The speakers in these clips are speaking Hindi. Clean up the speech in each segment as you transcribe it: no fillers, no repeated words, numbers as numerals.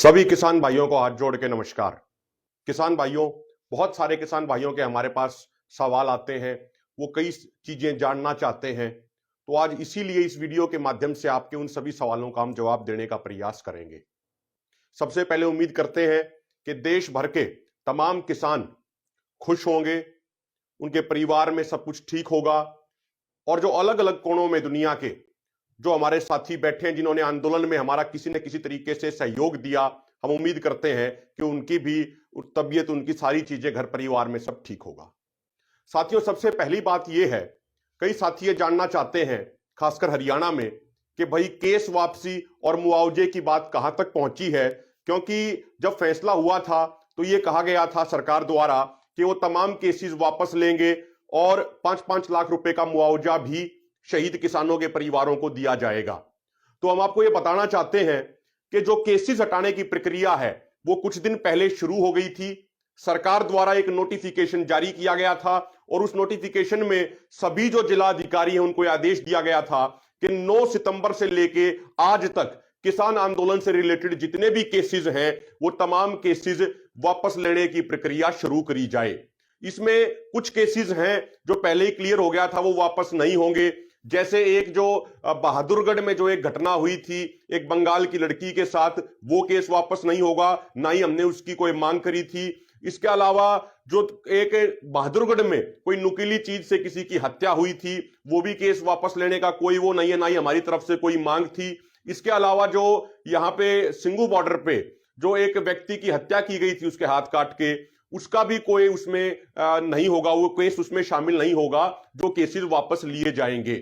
सभी किसान भाइयों को हाथ जोड़ के नमस्कार। किसान भाइयों, बहुत सारे किसान भाइयों के हमारे पास सवाल आते हैं, वो कई चीजें जानना चाहते हैं। तो आज इसीलिए इस वीडियो के माध्यम से आपके उन सभी सवालों का हम जवाब देने का प्रयास करेंगे। सबसे पहले उम्मीद करते हैं कि देश भर के तमाम किसान खुश होंगे, उनके परिवार में सब कुछ ठीक होगा और जो अलग अलग कोणों में दुनिया के जो हमारे साथी बैठे हैं, जिन्होंने आंदोलन में हमारा किसी न किसी तरीके से सहयोग दिया, हम उम्मीद करते हैं कि उनकी भी तबीयत, उनकी सारी चीजें, घर परिवार में सब ठीक होगा। साथियों, सबसे पहली बात यह है, कई साथी ये जानना चाहते हैं, खासकर हरियाणा में, कि भाई केस वापसी और मुआवजे की बात कहां तक पहुंची है। क्योंकि जब फैसला हुआ था तो यह कहा गया था सरकार द्वारा कि वो तमाम केसेस वापस लेंगे और 5-5 लाख रुपए का मुआवजा भी शहीद किसानों के परिवारों को दिया जाएगा। तो हम आपको यह बताना चाहते हैं कि जो केसेस हटाने की प्रक्रिया है वो कुछ दिन पहले शुरू हो गई थी। सरकार द्वारा एक नोटिफिकेशन जारी किया गया था और उस नोटिफिकेशन में सभी जो जिला अधिकारी हैं उनको आदेश दिया गया था कि 9 सितंबर से लेके आज तक किसान आंदोलन से रिलेटेड जितने भी केसेस हैं वो तमाम केसेस वापस लेने की प्रक्रिया शुरू करी जाए। इसमें कुछ केसेस हैं जो पहले ही क्लियर हो गया था, वो वापस नहीं होंगे। जैसे एक जो बहादुरगढ़ में जो एक घटना हुई थी एक बंगाल की लड़की के साथ, वो केस वापस नहीं होगा, ना ही हमने उसकी कोई मांग करी थी। इसके अलावा जो एक बहादुरगढ़ में कोई नुकीली चीज से किसी की हत्या हुई थी, वो भी केस वापस लेने का कोई वो नहीं है, ना ही हमारी तरफ से कोई मांग थी। इसके अलावा जो यहाँ पे सिंगू बॉर्डर पे जो एक व्यक्ति की हत्या की गई थी उसके हाथ काट के, उसका भी कोई उसमें नहीं होगा, वो केस उसमें शामिल नहीं होगा, जो केसेस वापस लिए जाएंगे।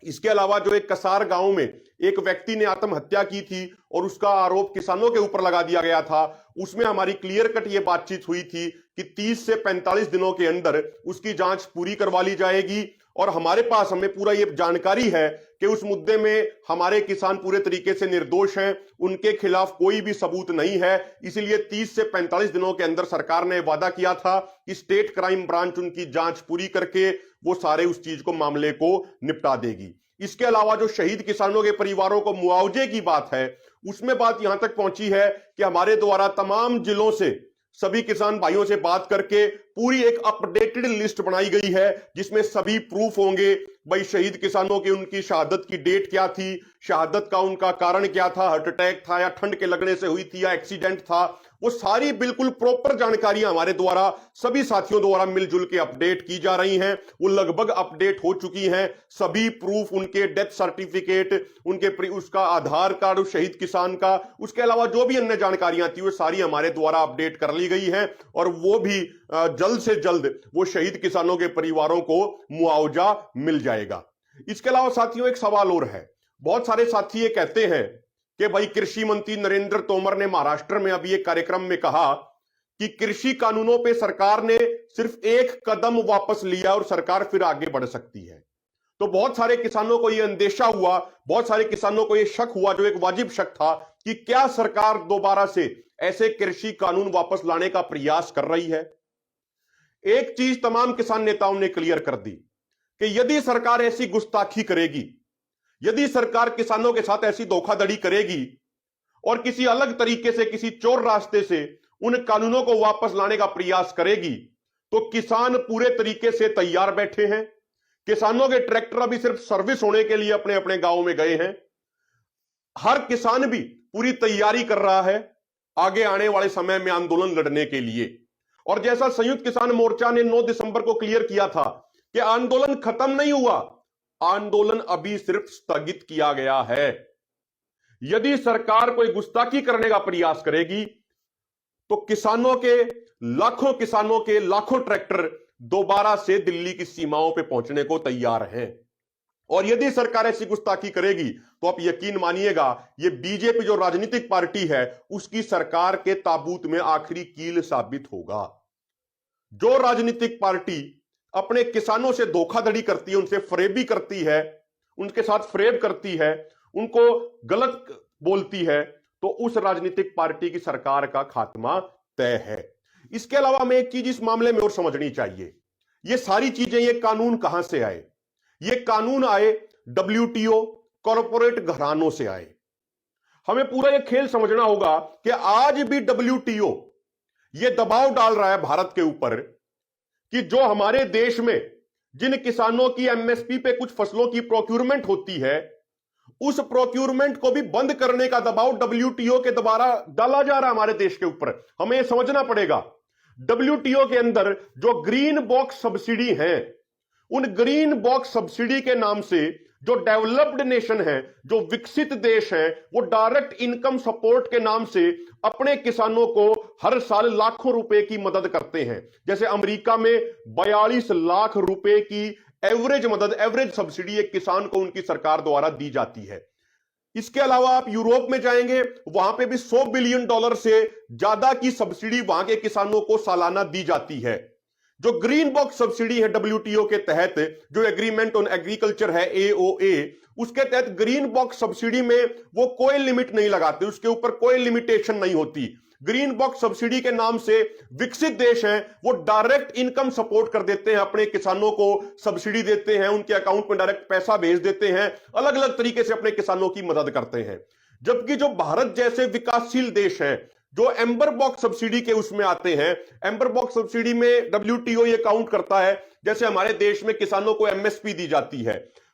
इसके अलावा जो एक कसार गांव में एक व्यक्ति ने आत्महत्या की थी और उसका आरोप किसानों के ऊपर लगा दिया गया था, उसमें हमारी क्लियर कट ये बातचीत हुई थी कि 30 से 45 दिनों के अंदर उसकी जांच पूरी करवा ली जाएगी। और हमारे पास हमें पूरा ये जानकारी है कि उस मुद्दे में हमारे किसान पूरे तरीके से निर्दोष हैं, उनके खिलाफ कोई भी सबूत नहीं है। इसलिए 30 से 45 दिनों के अंदर सरकार ने वादा किया था कि स्टेट क्राइम ब्रांच उनकी जांच पूरी करके वो सारे उस चीज को, मामले को निपटा देगी। इसके अलावा जो शहीद किसानों के परिवारों को मुआवजे की बात है, उसमें बात यहां तक पहुंची है कि हमारे द्वारा तमाम जिलों से सभी किसान भाइयों से बात करके पूरी एक अपडेटेड लिस्ट बनाई गई है, जिसमें सभी प्रूफ होंगे। भाई शहीद किसानों की उनकी शहादत की डेट क्या थी, शहादत का उनका कारण क्या था, हार्ट अटैक था या ठंड के लगने से हुई थी या एक्सीडेंट था, वो सारी बिल्कुल प्रॉपर जानकारियां हमारे द्वारा सभी साथियों द्वारा मिलजुल के अपडेट की जा रही हैं। वो लगभग अपडेट हो चुकी हैं। सभी प्रूफ, उनके डेथ सर्टिफिकेट, उनके उसका आधार कार्ड उस शहीद किसान का, उसके अलावा जो भी अन्य जानकारियां थी वो सारी हमारे द्वारा अपडेट कर ली गई हैं और वो भी जल्द से जल्द वो शहीद किसानों के परिवारों को मुआवजा मिल जाएगा। इसके अलावा साथियों एक सवाल और है, बहुत सारे साथी ये कहते हैं कि भाई कृषि मंत्री नरेंद्र तोमर ने महाराष्ट्र में अभी एक कार्यक्रम में कहा कि कृषि कानूनों पे सरकार ने सिर्फ एक कदम वापस लिया और सरकार फिर आगे बढ़ सकती है। तो बहुत सारे किसानों को यह अंदेशा हुआ, बहुत सारे किसानों को यह शक हुआ, जो एक वाजिब शक था, कि क्या सरकार दोबारा से ऐसे कृषि कानून वापस लाने का प्रयास कर रही है। एक चीज तमाम किसान नेताओं ने क्लियर कर दी कि यदि सरकार ऐसी गुस्ताखी करेगी, यदि सरकार किसानों के साथ ऐसी धोखाधड़ी करेगी और किसी अलग तरीके से, किसी चोर रास्ते से उन कानूनों को वापस लाने का प्रयास करेगी, तो किसान पूरे तरीके से तैयार बैठे हैं। किसानों के ट्रैक्टर अभी सिर्फ सर्विस होने के लिए अपने अपने गांव में गए हैं। हर किसान भी पूरी तैयारी कर रहा है आगे आने वाले समय में आंदोलन लड़ने के लिए। और जैसा संयुक्त किसान मोर्चा ने 9 दिसंबर को क्लियर किया था कि आंदोलन खत्म नहीं हुआ, आंदोलन अभी सिर्फ स्थगित किया गया है। यदि सरकार कोई गुस्ताखी करने का प्रयास करेगी तो किसानों के लाखों ट्रैक्टर दोबारा से दिल्ली की सीमाओं पे पहुंचने को तैयार हैं। और यदि सरकार ऐसी गुस्ताखी करेगी तो आप यकीन मानिएगा, ये बीजेपी जो राजनीतिक पार्टी है उसकी सरकार के ताबूत में आखिरी कील साबित होगा। जो राजनीतिक पार्टी अपने किसानों से धोखाधड़ी करती है, उनसे फरेबी करती है, उनके साथ फरेब करती है, उनको गलत बोलती है, तो उस राजनीतिक पार्टी की सरकार का खात्मा तय है। इसके अलावा हमें एक चीज इस मामले में और समझनी चाहिए, ये सारी चीजें, ये कानून कहां से आए? ये कानून आए WTO कॉरपोरेट घरानों से आए। हमें पूरा ये खेल समझना होगा कि आज भी WTO ये दबाव डाल रहा है भारत के ऊपर कि जो हमारे देश में जिन किसानों की MSP पे कुछ फसलों की प्रोक्यूरमेंट होती है, उस प्रोक्यूरमेंट को भी बंद करने का दबाव WTO के द्वारा डाला जा रहा है हमारे देश के ऊपर। हमें यह समझना पड़ेगा, WTO के अंदर जो ग्रीन बॉक्स सब्सिडी है, उन ग्रीन बॉक्स सब्सिडी के नाम से जो डेवलप्ड नेशन है, जो विकसित देश है, वो डायरेक्ट इनकम सपोर्ट के नाम से अपने किसानों को हर साल लाखों रुपए की मदद करते हैं। जैसे अमेरिका में 42 लाख रुपए की एवरेज मदद, एवरेज सब्सिडी एक किसान को उनकी सरकार द्वारा दी जाती है। इसके अलावा आप यूरोप में जाएंगे, वहां पे भी $100 बिलियन से ज्यादा की सब्सिडी वहां के किसानों को सालाना दी जाती है। जो ग्रीन बॉक्स सब्सिडी है WTO के तहत, जो एग्रीमेंट ऑन एग्रीकल्चर है AOA, उसके तहत ग्रीन बॉक्स सब्सिडी में वो कोई लिमिट नहीं लगाते, उसके ऊपर कोई लिमिटेशन नहीं होती। ग्रीन बॉक्स सब्सिडी के नाम से विकसित देश हैं, वो डायरेक्ट इनकम सपोर्ट कर देते हैं, अपने किसानों को सब्सिडी देते हैं, उनके अकाउंट में डायरेक्ट पैसा भेज देते हैं, अलग अलग तरीके से अपने किसानों की मदद करते हैं। जबकि जो भारत जैसे विकासशील देश हैं, जो एम्बर बॉक्स सब्सिडी के उसमें आते हैं, एम्बर बॉक्स सब्सिडी में WTO ये काउंट करता है, जैसे हमारे देश में किसानों को MSP दी जाती है,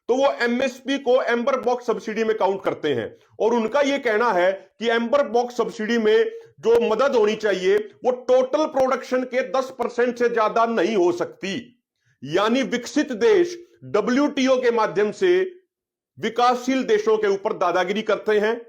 तो वो MSP को एम्बर बॉक्स सब्सिडी में काउंट करते हैं। और उनका ये कहना है कि एम्बर बॉक्स सब्सिडी में जो मदद होनी चाहिए वो टोटल प्रोडक्शन के 10% से ज्यादा नहीं हो सकती। यानी विकसित देश WTO के माध्यम से विकासशील देशों के ऊपर दादागिरी करते हैं।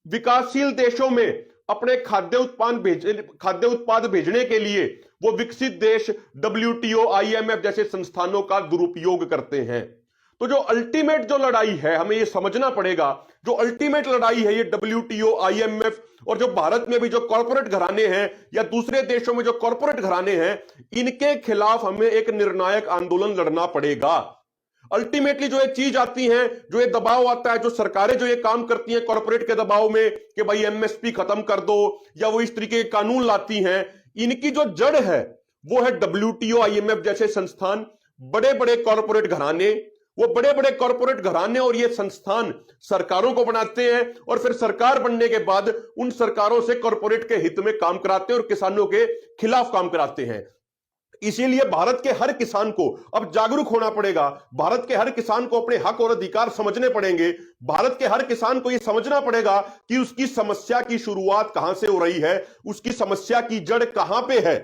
विकासशील देशों में अपने खाद्य उत्पाद भेजने के लिए वो विकसित देश WTO, IMF जैसे संस्थानों का दुरुपयोग करते हैं। तो जो अल्टीमेट जो लड़ाई है, हमें ये समझना पड़ेगा, जो अल्टीमेट लड़ाई है ये WTO, IMF और जो भारत में भी जो कॉर्पोरेट घराने हैं या दूसरे देशों में जो कॉर्पोरेट घराने हैं, इनके खिलाफ हमें एक निर्णायक आंदोलन लड़ना पड़ेगा। अल्टीमेटली जो ये चीज आती है, जो ये दबाव आता है, जो सरकारें जो ये काम करती हैं कॉर्पोरेट के दबाव में कि भाई MSP खत्म कर दो, या वो इस तरीके के कानून लाती हैं, इनकी जो जड़ है वो है WTO, IMF जैसे संस्थान, बड़े बड़े कॉर्पोरेट घराने। वो बड़े बड़े कॉर्पोरेट घराने और ये संस्थान सरकारों को बनाते हैं और फिर सरकार बनने के बाद उन सरकारों से कॉर्पोरेट के हित में काम कराते हैं और किसानों के खिलाफ काम कराते हैं। इसीलिए भारत के हर किसान को अब जागरूक होना पड़ेगा। भारत के हर किसान को अपने हक और अधिकार समझने पड़ेंगे। भारत के हर किसान को यह समझना पड़ेगा कि उसकी समस्या की शुरुआत कहां से हो रही है, उसकी समस्या की जड़ कहां पे है।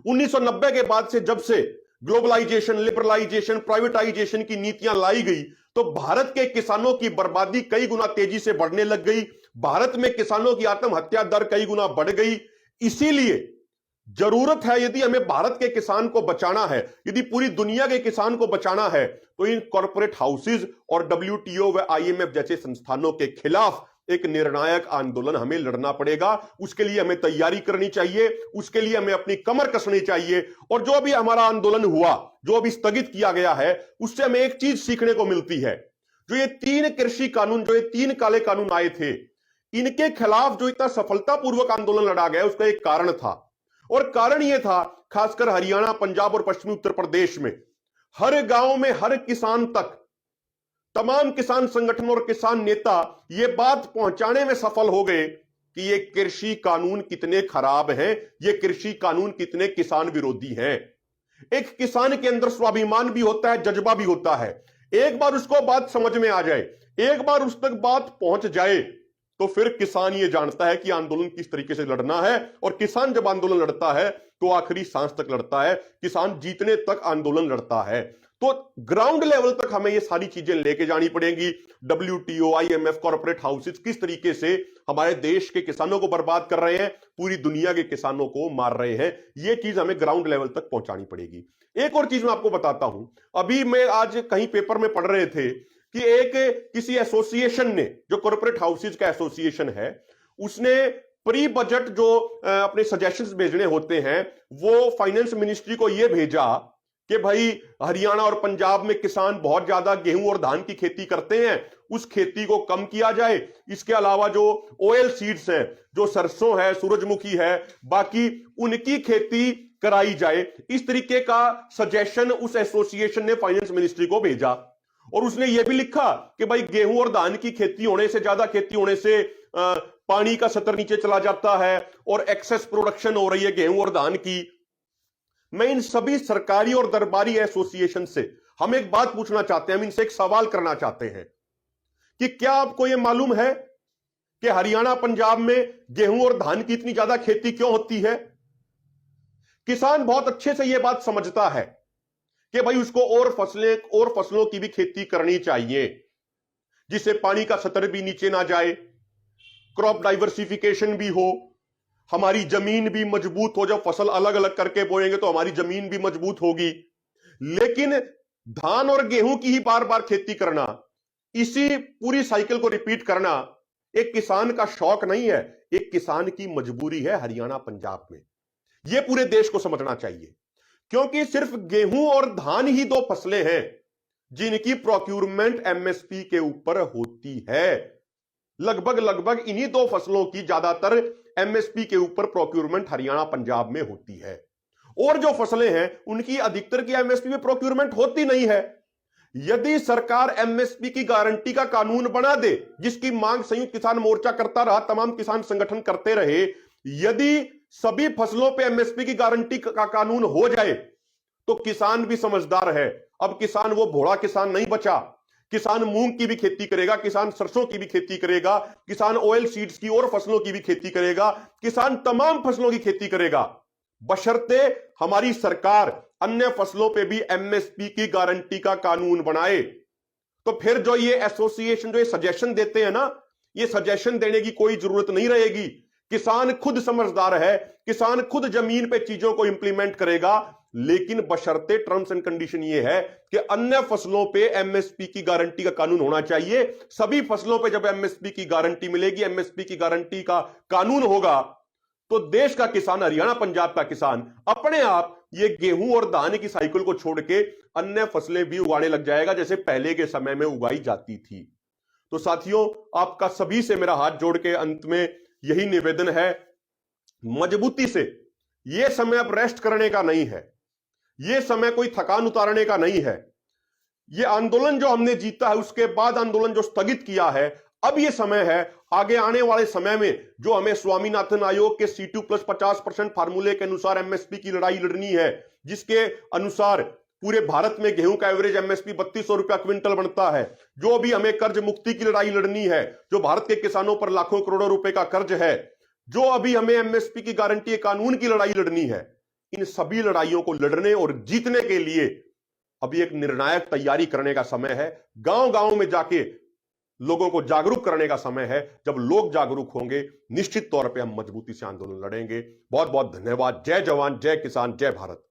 1990 के बाद से जब से ग्लोबलाइजेशन, लिबरलाइजेशन, प्राइवेटाइजेशन की नीतियां लाई गई, तो भारत के किसानों की बर्बादी कई गुना तेजी से बढ़ने लग गई। भारत में किसानों की आत्महत्या दर कई गुना बढ़ गई। इसीलिए जरूरत है, यदि हमें भारत के किसान को बचाना है, यदि पूरी दुनिया के किसान को बचाना है, तो इन कॉर्पोरेट हाउसेज और WTO व IMF जैसे संस्थानों के खिलाफ एक निर्णायक आंदोलन हमें लड़ना पड़ेगा। उसके लिए हमें तैयारी करनी चाहिए, उसके लिए हमें अपनी कमर कसनी चाहिए। और जो भी हमारा आंदोलन हुआ, जो अभी स्थगित किया गया है, उससे हमें एक चीज सीखने को मिलती है। जो ये 3 कृषि कानून, जो ये 3 काले कानून आए थे, इनके खिलाफ जो इतना सफलतापूर्वक आंदोलन लड़ा गया, उसका एक कारण था। और कारण यह था, खासकर हरियाणा, पंजाब और पश्चिमी उत्तर प्रदेश में हर गांव में, हर किसान तक तमाम किसान संगठन और किसान नेता ये बात पहुंचाने में सफल हो गए कि ये कृषि कानून कितने खराब हैं, ये कृषि कानून कितने किसान विरोधी हैं। एक किसान के अंदर स्वाभिमान भी होता है, जज्बा भी होता है। एक बार उसको बात समझ में आ जाए, एक बार उस तक बात पहुंच जाए, तो फिर किसान ये जानता है कि आंदोलन किस तरीके से लड़ना है। और किसान जब आंदोलन लड़ता है तो आखिरी सांस तक लड़ता है, किसान जीतने तक आंदोलन लड़ता है। तो ग्राउंड लेवल तक हमें ये सारी चीजें लेके जानी पड़ेंगी। WTO, IMF, कॉर्पोरेट हाउसेस किस तरीके से हमारे देश के किसानों को बर्बाद कर रहे हैं, पूरी दुनिया के किसानों को मार रहे हैं, ये चीज हमें ग्राउंड लेवल तक पहुंचानी पड़ेगी। एक और चीज मैं आपको बताता हूं, अभी मैं आज कहीं पेपर में पढ़ रहे थे कि एक किसी एसोसिएशन ने, जो कॉर्पोरेट हाउसेज का एसोसिएशन है, उसने प्री बजट जो अपने सजेशंस भेजने होते हैं, वो फाइनेंस मिनिस्ट्री को यह भेजा कि भाई हरियाणा और पंजाब में किसान बहुत ज्यादा गेहूं और धान की खेती करते हैं, उस खेती को कम किया जाए। इसके अलावा जो ऑयल सीड्स हैं, जो सरसों है, सूरजमुखी है, बाकी उनकी खेती कराई जाए। इस तरीके का सजेशन उस एसोसिएशन ने फाइनेंस मिनिस्ट्री को भेजा। और उसने यह भी लिखा कि भाई गेहूं और धान की खेती होने से, ज्यादा खेती होने से पानी का स्तर नीचे चला जाता है और एक्सेस प्रोडक्शन हो रही है गेहूं और धान की। मैं इन सभी सरकारी और दरबारी एसोसिएशन से हम एक बात पूछना चाहते हैं, हम इनसे एक सवाल करना चाहते हैं कि क्या आपको यह मालूम है कि हरियाणा पंजाब में गेहूं और धान की इतनी ज्यादा खेती क्यों होती है? किसान बहुत अच्छे से यह बात समझता है कि भाई उसको और फसलों की भी खेती करनी चाहिए जिससे पानी का स्तर भी नीचे ना जाए, क्रॉप डाइवर्सिफिकेशन भी हो, हमारी जमीन भी मजबूत हो। जब फसल अलग अलग करके बोएंगे तो हमारी जमीन भी मजबूत होगी। लेकिन धान और गेहूं की ही बार बार खेती करना, इसी पूरी साइकिल को रिपीट करना एक किसान का शौक नहीं है, एक किसान की मजबूरी है हरियाणा पंजाब में। यह पूरे देश को समझना चाहिए, क्योंकि सिर्फ गेहूं और धान ही दो फसलें हैं जिनकी प्रोक्यूरमेंट एमएसपी के ऊपर होती है। लगभग इन्हीं दो फसलों की ज्यादातर एमएसपी के ऊपर प्रोक्यूरमेंट हरियाणा पंजाब में होती है, और जो फसलें हैं उनकी अधिकतर की एमएसपी में प्रोक्यूरमेंट होती नहीं है। यदि सरकार एमएसपी की गारंटी का कानून बना दे, जिसकी मांग संयुक्त किसान मोर्चा करता रहा, तमाम किसान संगठन करते रहे, यदि सभी फसलों पे एमएसपी की गारंटी का कानून हो जाए तो किसान भी समझदार है। अब किसान वो भोला किसान नहीं बचा, किसान मूंग की भी खेती करेगा, किसान सरसों की भी खेती करेगा, किसान ऑयल सीड्स की और फसलों की भी खेती करेगा, किसान तमाम फसलों की खेती करेगा, बशर्ते हमारी सरकार अन्य फसलों पे भी एमएसपी की गारंटी का कानून बनाए। तो फिर जो ये एसोसिएशन जो ये सजेशन देते हैं ना, ये सजेशन देने की कोई जरूरत नहीं रहेगी। किसान खुद समझदार है, किसान खुद जमीन पे चीजों को इंप्लीमेंट करेगा, लेकिन बशर्ते टर्म्स एंड कंडीशन ये है कि अन्य फसलों पे एमएसपी की गारंटी का कानून होना चाहिए। सभी फसलों पे जब एमएसपी की गारंटी मिलेगी, एमएसपी की गारंटी का कानून होगा, तो देश का किसान, हरियाणा पंजाब का किसान अपने आप ये गेहूं और धान की साइकिल को छोड़ के अन्य फसलें भी उगाने लग जाएगा, जैसे पहले के समय में उगाई जाती थी। तो साथियों, आपका सभी से मेरा हाथ जोड़ के अंत में यही निवेदन है, मजबूती से, यह समय अब रेस्ट करने का नहीं है, यह समय कोई थकान उतारने का नहीं है। यह आंदोलन जो हमने जीता है, उसके बाद आंदोलन जो स्थगित किया है, अब यह समय है आगे आने वाले समय में जो हमें स्वामीनाथन आयोग के C2+50% फार्मूले के अनुसार एमएसपी की लड़ाई लड़नी है, जिसके अनुसार पूरे भारत में गेहूं का एवरेज एमएसपी 3200 रुपया क्विंटल बनता है, जो भी हमें कर्ज मुक्ति की लड़ाई लड़नी है, जो भारत के किसानों पर लाखों करोड़ों रुपए का कर्ज है, जो अभी हमें एमएसपी की गारंटी कानून की लड़ाई लड़नी है, इन सभी लड़ाइयों को लड़ने और जीतने के लिए अभी एक निर्णायक तैयारी करने का समय है। गांव गांव में जाके लोगों को जागरूक करने का समय है। जब लोग जागरूक होंगे, निश्चित तौर पे हम मजबूती से आंदोलन लड़ेंगे। बहुत बहुत धन्यवाद। जय जवान, जय किसान, जय भारत।